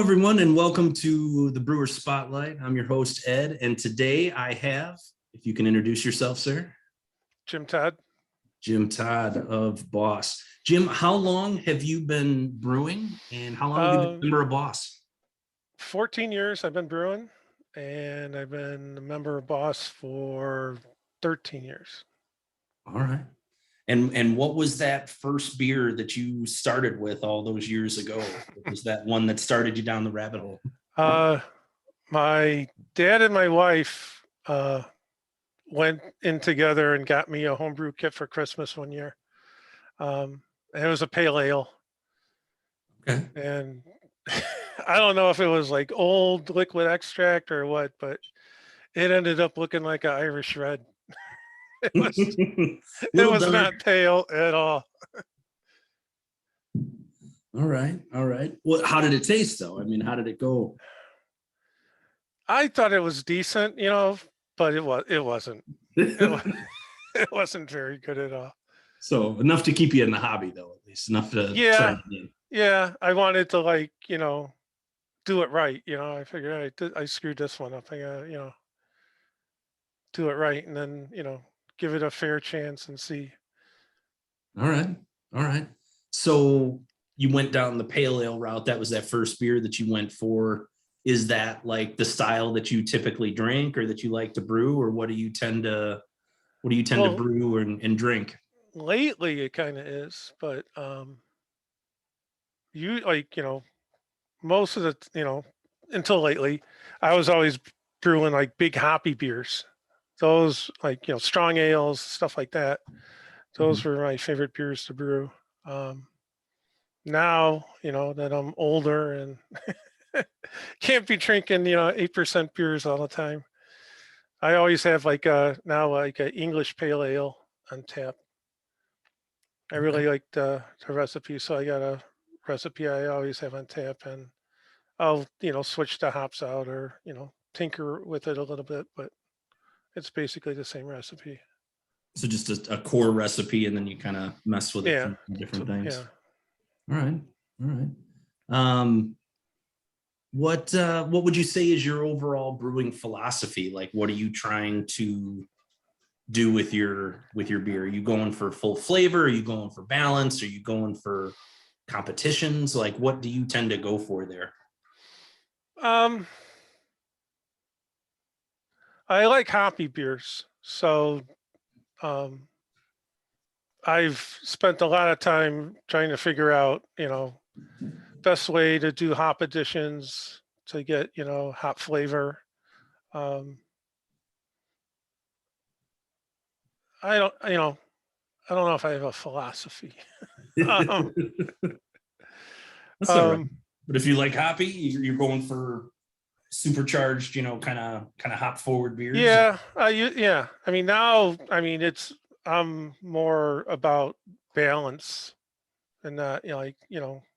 everyone, and welcome to the Brewer Spotlight. I'm your host, Ed, and today I have, if you can introduce yourself, sir. Jim Todd. Jim Todd of Boss. Jim, how long have you been brewing, and how long have you been a member of Boss? 14 years I've been brewing, and I've been a member of Boss for 13 years. All right. And what was that first beer that you started with all those years ago? What was that one that started you down the rabbit hole? My dad and my wife went in together and got me a homebrew kit for Christmas one year. And it was a pale ale. Okay. And I don't know if it was like old liquid extract or what, but it ended up looking like an Irish red. It was not pale at all. All right. Well, how did it taste though? I mean, how did it go? I thought it was decent, but it wasn't. It wasn't very good at all. So enough to keep you in the hobby though, at least enough to try it again. Yeah. I wanted to do it right. I figured I screwed this one up. I gotta, do it right and then, give it a fair chance and see. All right. So you went down the pale ale route. That was that first beer that you went for. Is that like the style that you typically drink or that you like to brew, or what do you tend to brew and drink? Lately it kind of is, but most of the, until lately, I was always brewing like big hoppy beers. Those strong ales, stuff like that. Those were my favorite beers to brew. Now, that I'm older and can't be drinking, 8% beers all the time. I always have now an English pale ale on tap. I really like the recipe, so I got a recipe I always have on tap, and I'll switch the hops out or tinker with it a little bit, but it's basically the same recipe. So just a core recipe, and then you kind of mess with it from different things. Yeah. All right. What would you say is your overall brewing philosophy? Like, what are you trying to do with your beer? Are you going for full flavor? Are you going for balance? Are you going for competitions? Like, what do you tend to go for there? I like hoppy beers, so I've spent a lot of time trying to figure out, best way to do hop additions to get, hop flavor. I don't know if I have a philosophy. That's all right. But if you like hoppy, you're going for supercharged, kind of hop forward beers. Yeah. I mean, now, I'm more about balance and not,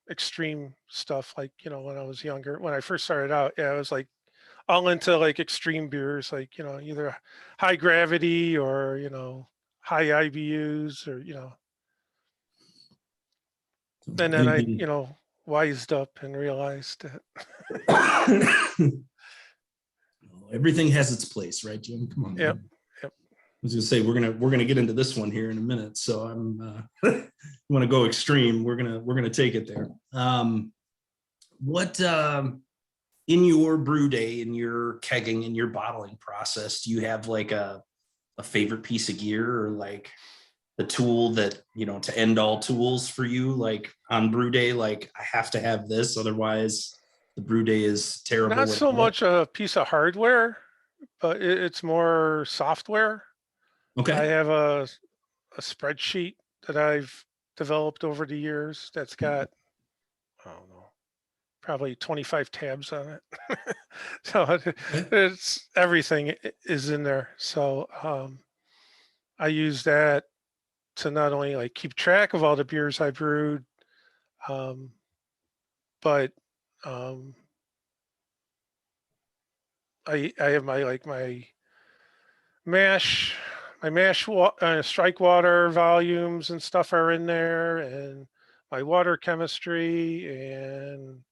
extreme stuff. Like, when I was younger, when I first started out, I was like all into like extreme beers, like, either high gravity or, high IBUs or, and then I, wised up and realized that everything has its place, right, Jim? Come on. Yep. I was gonna say we're gonna get into this one here in a minute. So I'm want to go extreme. We're gonna take it there. What in your brew day, in your kegging, in your bottling process, do you have like a favorite piece of gear or like the tool that to end all tools for you? Like on brew day, like I have to have this, otherwise the brew day is terrible. Not so much a piece of hardware, but it's more software. Okay. I have a spreadsheet that I've developed over the years that's got, I don't know, probably 25 tabs on it. So it's everything is in there. So I use that to not only like keep track of all the beers I brewed, but I have my mash strike water volumes and stuff are in there, and my water chemistry, and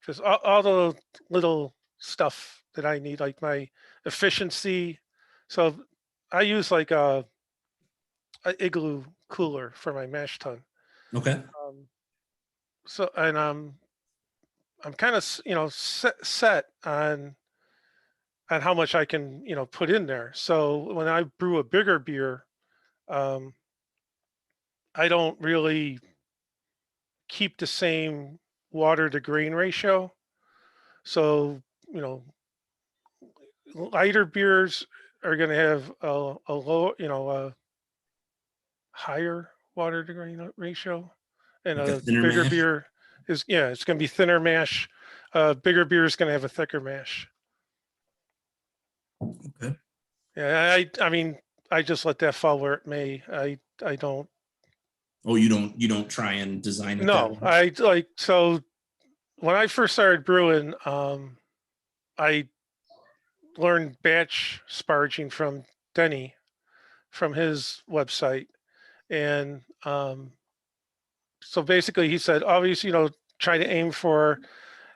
Just all the little stuff that I need, like my efficiency. So I use like a igloo cooler for my mash tun. Okay. So and I'm kind of set on how much I can put in there. So when I brew a bigger beer, um, I don't really keep the same water to grain ratio. So you know lighter beers are going to have a low a higher water to grain ratio, and Like a a thinner bigger mash. beer is it's going to be thinner mash. Bigger beer is going to have a thicker mash. Okay. Yeah, I mean, I just let that fall where it may. I don't. Oh, you don't try and design it that No, way. I like so when I first started brewing, I learned batch sparging from Denny from his website, and so basically he said, obviously, try to aim for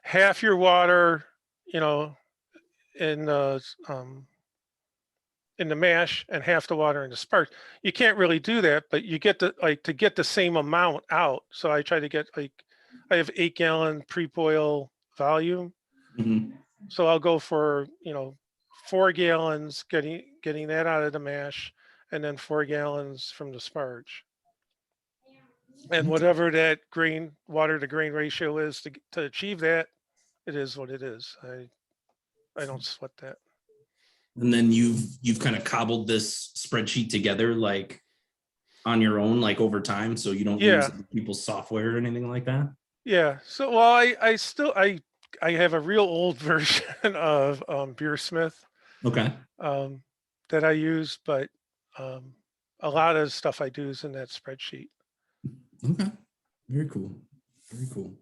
half your water, you know, in the mash and half the water in the sparge. You can't really do that, but you get to get the same amount out. So I try to get I have 8 gallon pre-boil volume. Mhm. So I'll go for 4 gallons getting that out of the mash, and then 4 gallons from the sparge. And whatever that grain water to grain ratio is to achieve that, it is what it is. I don't sweat that. And then you've kind of cobbled this spreadsheet together like on your own, like over time, so you don't use Yeah, other people's software or anything like that. yeah. So well, I still I have a real old version of Beersmith Okay. um, that I use, but um, a lot of stuff I do is in that spreadsheet. Okay. Very cool. Very cool.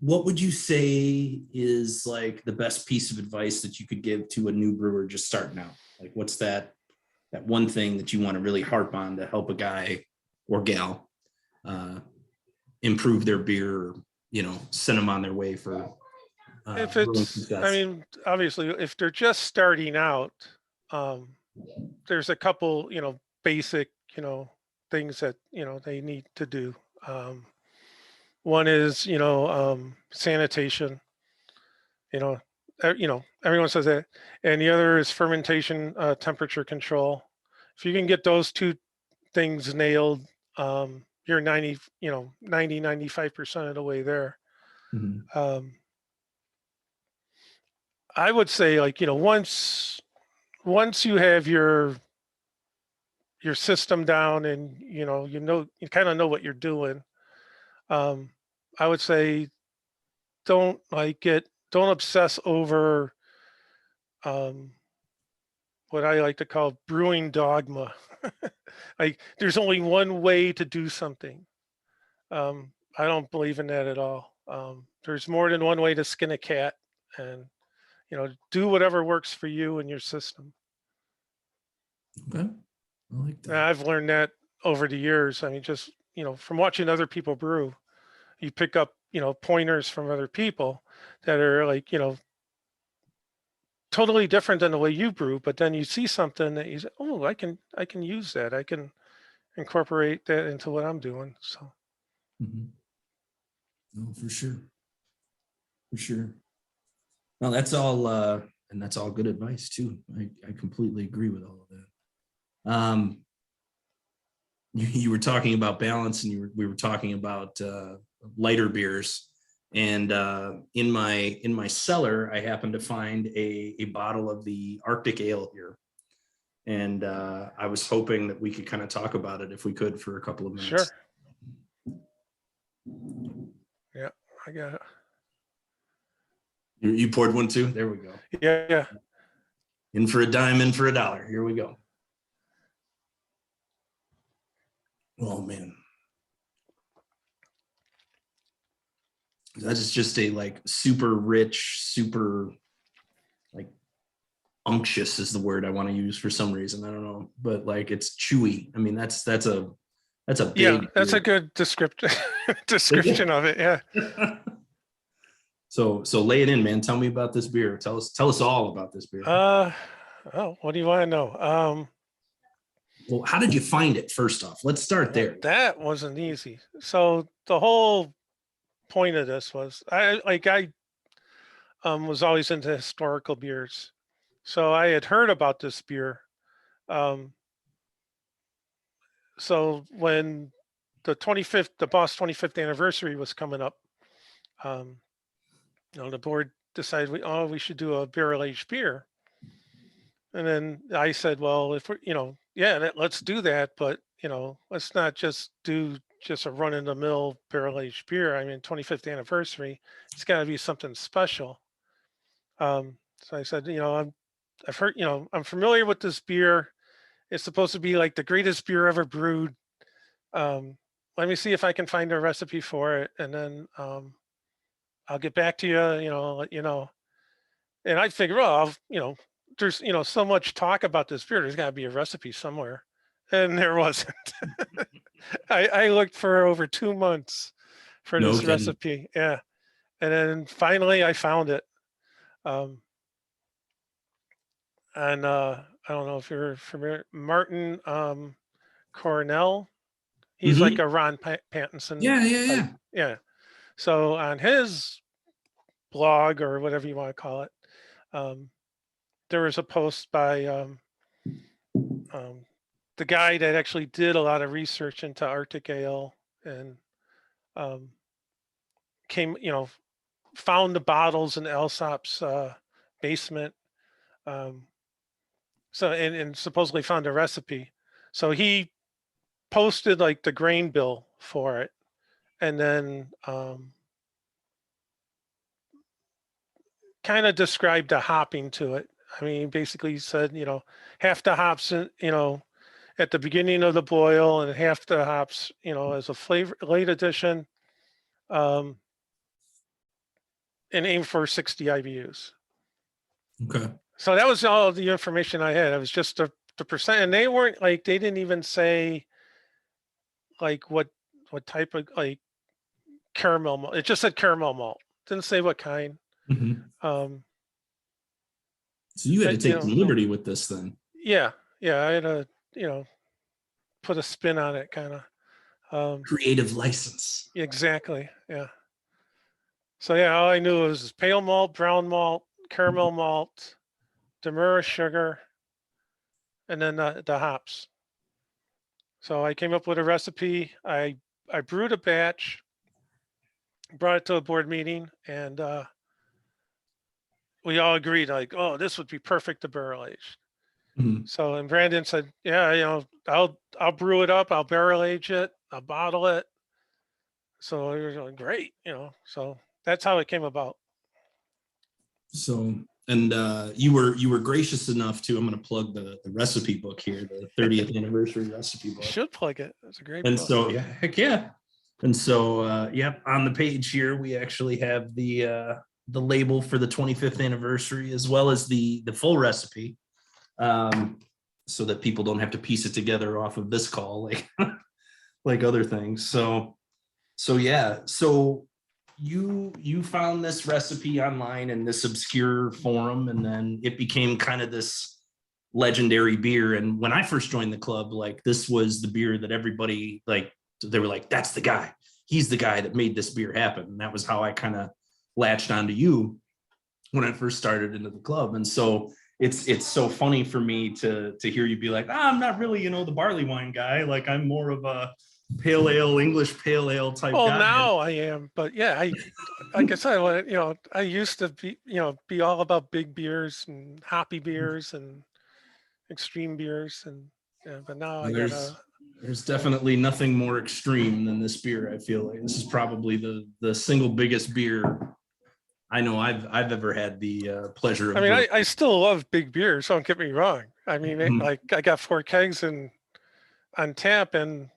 What would you say is like the best piece of advice that you could give to a new brewer just starting out? Like, what's that one thing that you want to really harp on to help a guy or gal uh, improve their beer, or send them on their way for If brewing I success? mean, obviously, if they're just starting out, um, there's a couple, basic, things that, they need to do. One is, sanitation, you know, everyone says that. And the other is fermentation, temperature control. If you can get those two things nailed, you're 95% of the way there. Mhm. Um, I would say once you have your system down and you kind of know what you're doing, um, I would say don't obsess over um, what I like to call brewing dogma. Like there's only one way to do something. I don't believe in that at all. There's more than one way to skin a cat, and do whatever works for you and your system. Okay. I like And that. I've learned that over the years. I mean, just from watching other people brew, you pick up pointers from other people that are like totally different than the way you brew. But then you see something that you say, oh, I can use that. I can incorporate that into what I'm doing. So Mhm. No, for sure. For sure. No, that's all, and that's all good advice too. I completely agree with all of that. You were talking about balance, and we were talking about lighter beers. And in my cellar, I happened to find a bottle of the Arctic Ale here, and I was hoping that we could kind of talk about it if we could for a couple of sure, minutes. yeah, I got it. You poured one too. There we go. Yeah, yeah. In for a dime, in for a dollar. Here we go. Oh man, that is just a like super rich, super like unctuous is the word I want to use for some reason. I don't know, but like it's chewy. I mean, that's a That's a Yeah, big that's a beer. good description of it. Yeah. So lay it in, man. Tell me about this beer. Tell us all about this beer. Uh, oh, what do you want to know? Well, how did you find it first off? Let's start Well, there. that wasn't easy. So the whole point of this was I was always into historical beers. So I had heard about this beer. Um, so when the Boss 25th anniversary was coming up, um, the board decided we should do a barrel aged beer. And then I said, well, if we're, yeah, let's do that, but let's not just do just a run in the mill barrel aged beer. I mean, 25th anniversary, it's got to be something special. So I said, I've heard, I'm familiar with this beer. It's supposed to be like the greatest beer ever brewed. Let me see if I can find a recipe for it, and then I'll get back to you. I'll let you know. And I figured, well, there's so much talk about this beer. There's got to be a recipe somewhere, and there wasn't. I looked for over 2 months for No this kidding. recipe. Yeah, and then finally I found it. Um, and I don't know if you're familiar, Martin Cornell. He's like Hmm. a Ron Pattinson Yeah, yeah, type. yeah. Yeah. So on his blog or whatever you want to call it, um, there was a post by um, the guy that actually did a lot of research into Arctic Ale and um, came, found the bottles in Alsop's basement. Um, and supposedly found a recipe. So he posted like the grain bill for it, and then kind of described the hopping to it. I mean, basically said, half the hops, at the beginning of the boil, and half the hops, as a flavor late addition, um, and aim for 60 IBUs. Okay. So that was all the information I had. It was just the percent, and they didn't even say like what type of like caramel malt. It just said caramel malt. Didn't say what kind. Hmm. Um, So you had to but take some liberty with this then. yeah, I had to, put a spin on it, kind of. Creative license. Exactly. Yeah. So yeah, all I knew was pale malt, brown malt, caramel malt, demura sugar, and then the hops. So I came up with a recipe. I brewed a batch, brought it to a board meeting, and we all agreed like, oh, this would be perfect to barrel age. Mhm. So and Brandon said, yeah, I'll brew it up, I'll barrel age it, I'll bottle it. So we were like, great, So that's how it came about. So, and you were gracious enough to, I'm going to plug the recipe book here, the 30th anniversary recipe You book. should plug it. It's a great And book. so, yeah, heck yeah. And so, yep, on the page here, we actually have the label for the 25th anniversary, as well as the full recipe, so that people don't have to piece it together off of this call, like other things. So yeah, so you found this recipe online in this obscure forum, and then it became kind of this legendary beer. And when I first joined the club, like this was the beer that everybody like, they were like, that's the guy. He's the guy that made this beer happen. And that was how I kind of latched onto you when I first started into the club. And so it's so funny for me to hear you be like, I'm not really, the barley wine guy. Like I'm more of a pale ale, English pale ale type Well, guy. now I am, but yeah, like I said, I used to be all about big beers and hoppy beers and extreme beers, and yeah, but now I gotta. There's definitely nothing more extreme than this beer. I feel like this is probably the single biggest beer I know I've ever had the pleasure of I mean, drinking. I still love big beers. Don't get me wrong. I mean, like I got 4 kegs on tap, and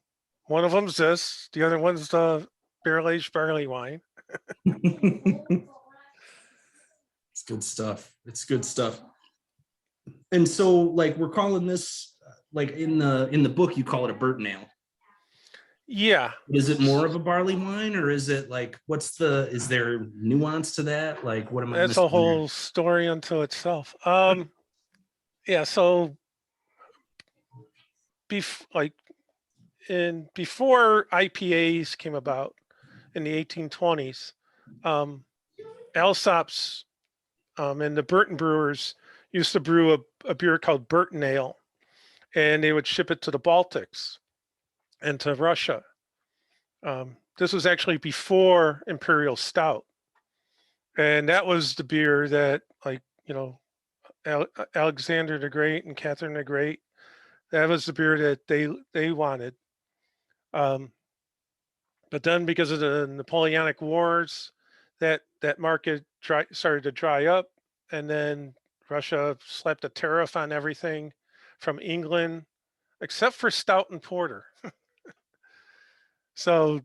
one of them's this. The other one's the barrel aged barley wine. It's good stuff. It's good stuff. And so, like, we're calling this, like in the book, you call it a Burton Ale. Yeah, Is it more of a barley wine, or is it like, is there nuance to that? Like, what am I that's a missing there? whole story unto itself. Yeah, so like before IPAs came about in the 1820s, Alsops and the Burton Brewers used to brew a beer called Burton Ale, and they would ship it to the Baltics and to Russia. This was actually before Imperial Stout, and that was the beer that, like, Alexander the Great and Catherine the Great, that was the beer that they wanted. But then, because of the Napoleonic Wars, that market started to dry up, and then Russia slapped a tariff on everything from England, except for stout and porter. So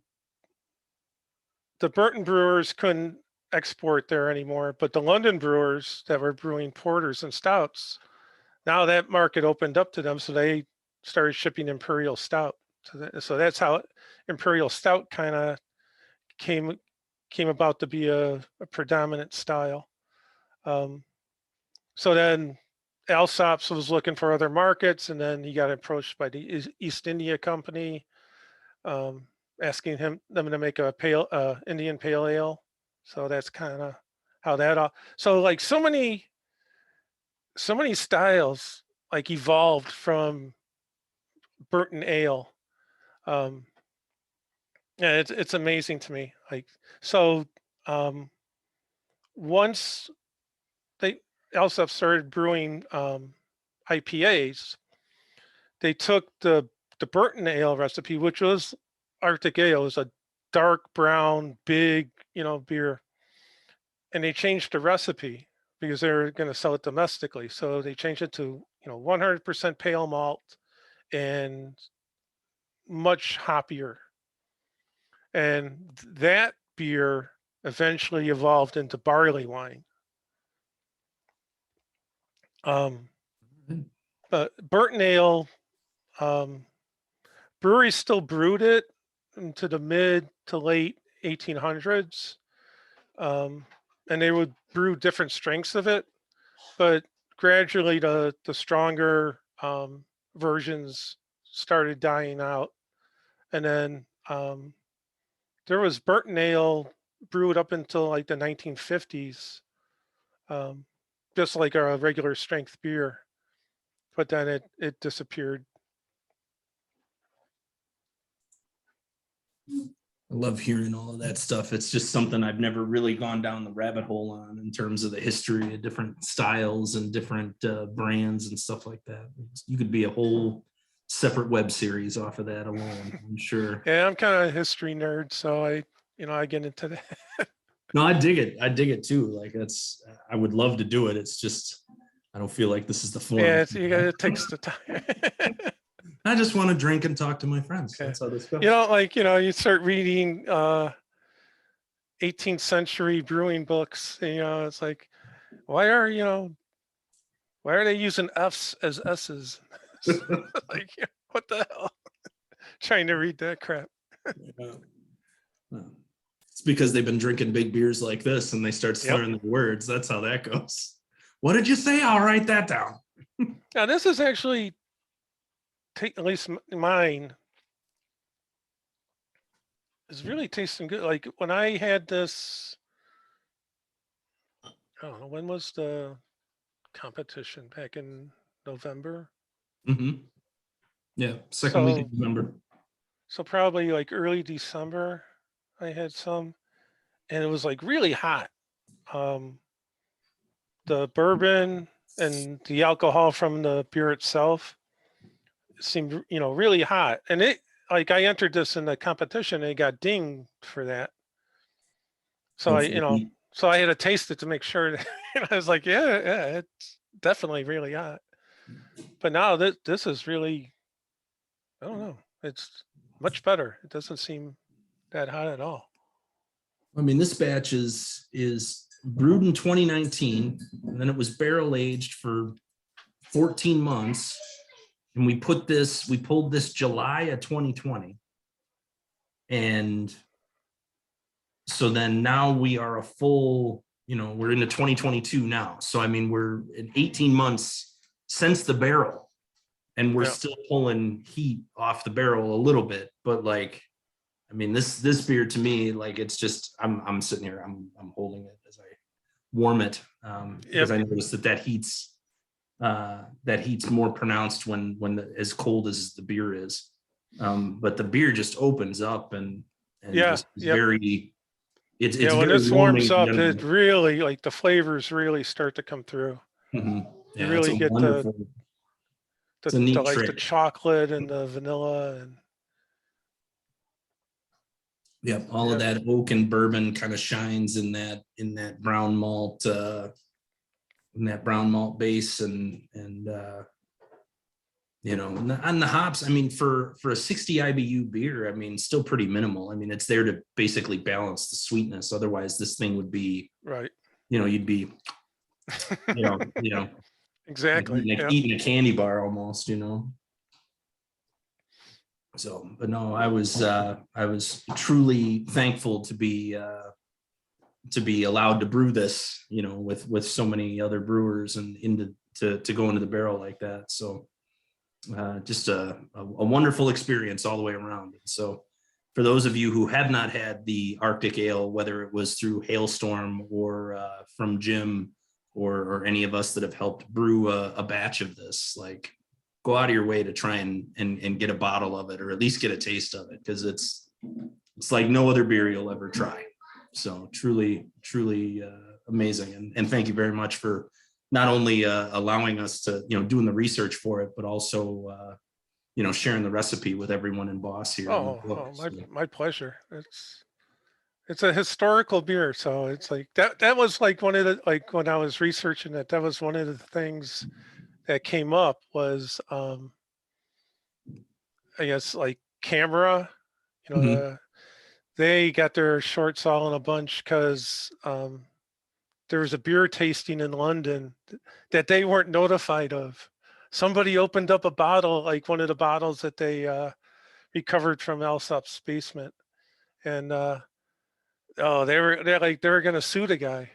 the Burton brewers couldn't export there anymore, but the London brewers that were brewing porters and stouts, now that market opened up to them, so they started shipping Imperial Stout. So that's how Imperial Stout kind of came about to be a predominant style. So then Alsops was looking for other markets, and then he got approached by the East India Company, asking them to make a Indian Pale Ale. So that's kind of how that all. So like so many styles like evolved from Burton Ale. Yeah, it's amazing to me. Like, so once they also started brewing IPAs, they took the Burton Ale recipe, which was Arctic Ale, is a dark brown, big, beer, and they changed the recipe because they were going to sell it domestically. So they changed it to 100% pale malt and much hoppier, and that beer eventually evolved into barley wine. But Burton Ale, breweries still brewed it into the mid to late 1800s, and they would brew different strengths of it, but gradually the stronger versions started dying out, and then there was Burton Ale brewed up until like the 1950s, just like a regular strength beer, but then it disappeared. I love hearing all of that stuff. It's just something I've never really gone down the rabbit hole on in terms of the history of different styles and different brands and stuff like that. You could be a whole separate web series off of that alone, I'm sure. Yeah, I'm kind of a history nerd, so I get into that. No, I dig it. I dig it too. Like I would love to do it. It's just, I don't feel like this is the form. Yeah, it takes the time. I just want to drink and talk to my friends. Okay. That's how this goes. You start reading 18th century brewing books, it's like, why are they using F's as S's? Like, what the hell? Trying to read that crap. Yeah. It's because they've been drinking big beers like this and they start slurring the words. That's how that goes. What did you say? I'll write that down. Now, this is actually, at least mine, is really tasting good. Like when I had this, I don't know, when was the competition? Back in November? Mm-hmm. Yeah, second week of November. So probably like early December, I had some, and it was like really hot. The bourbon and the alcohol from the beer itself seemed, really hot. And I entered this in the competition and I got dinged for that. So I had to taste it to make sure that I was like, yeah, it's definitely really hot. But now this is really, I don't know, it's much better. It doesn't seem that hot at all. I mean, this batch is brewed in 2019, and then it was barrel aged for 14 months. And we pulled this July of 2020. And so then now we are a full, we're into 2022 now. So, I mean, we're in 18 months since the barrel, and we're still pulling heat off the barrel a little bit, but like, I mean, this beer to me, like, it's just, I'm sitting here, I'm holding it as I warm it, because I noticed that heat's more pronounced when as cold as the beer is. But the beer just opens up and just is very, it's when very this warming. warms up, it really, like, the flavors really start to come through. Mm-hmm. You really get wonderful, it's a neat like trick. the chocolate and the vanilla and all of that oak and bourbon kind of shines in that brown malt base, and on the hops, I mean, for a 60 IBU beer, I mean, still pretty minimal. I mean, it's there to basically balance the sweetness. Otherwise, this thing would be, you'd be, exactly like eating a candy bar almost, So, but no, I was truly thankful to be allowed to brew this, with so many other brewers and to go into the barrel like that. So, just a wonderful experience all the way around. So, for those of you who have not had the Arctic Ale, whether it was through Hailstorm or from Jim or any of us that have helped brew a batch of this, like, go out of your way to try and get a bottle of it, or at least get a taste of it, because it's like no other beer you'll ever try. So truly amazing, and thank you very much for not only allowing us to doing the research for it, but also sharing the recipe with everyone in Boss here. My pleasure. It's a historical beer, so it's like that was like one of the, like, when I was researching it, that was one of the things that came up was I guess, like, camera, they got their shorts all in a bunch because there was a beer tasting in London that they weren't notified of. Somebody opened up a bottle, like one of the bottles that they recovered from Alsop's basement, and they were gonna sue the guy,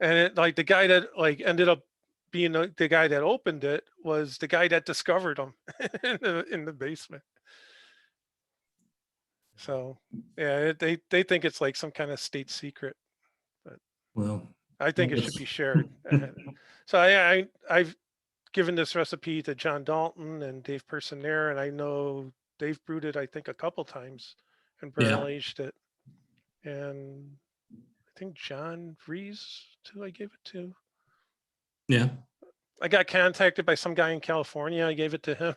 and it, like, the guy that, like, ended up being the guy that opened it was the guy that discovered them in the basement. So they think it's like some kind of state secret, but I think it should be shared. So I've given this recipe to John Dalton and Dave Personaire, and I know they've brewed it, I think, a couple times and barrel aged it. And I think John Rees too, I gave it to. Yeah. I got contacted by some guy in California. I gave it to him.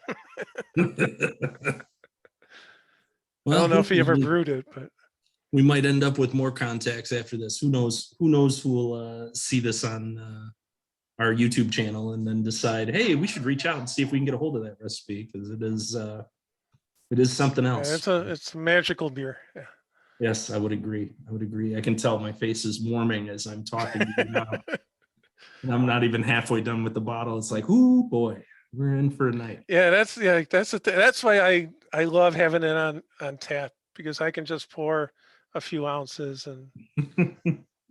I don't know if he ever brewed it, but we might end up with more contacts after this. Who knows who will see this on our YouTube channel and then decide, hey, we should reach out and see if we can get a hold of that recipe, because it is something else. It's a magical beer. Yeah. Yes, I would agree. I can tell my face is warming as I'm talking to you now. And I'm not even halfway done with the bottle. It's like, ooh, boy, we're in for a night. Yeah, that's why I love having it on tap, because I can just pour a few ounces and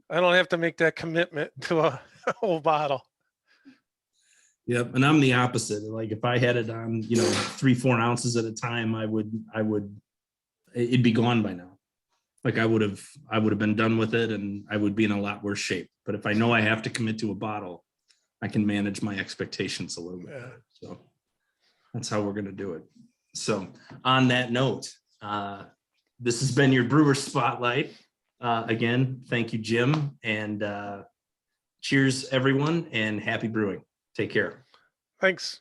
I don't have to make that commitment to a whole bottle. Yep, and I'm the opposite. Like, if I had it on, 3-4 ounces at a time, it'd be gone by now. Like, I would have been done with it, and I would be in a lot worse shape. But if I know I have to commit to a bottle, I can manage my expectations a little bit better. So that's how we're going to do it. So on that note, this has been your Brewer Spotlight. Again, thank you, Jim, and cheers, everyone, and happy brewing. Take care. Thanks.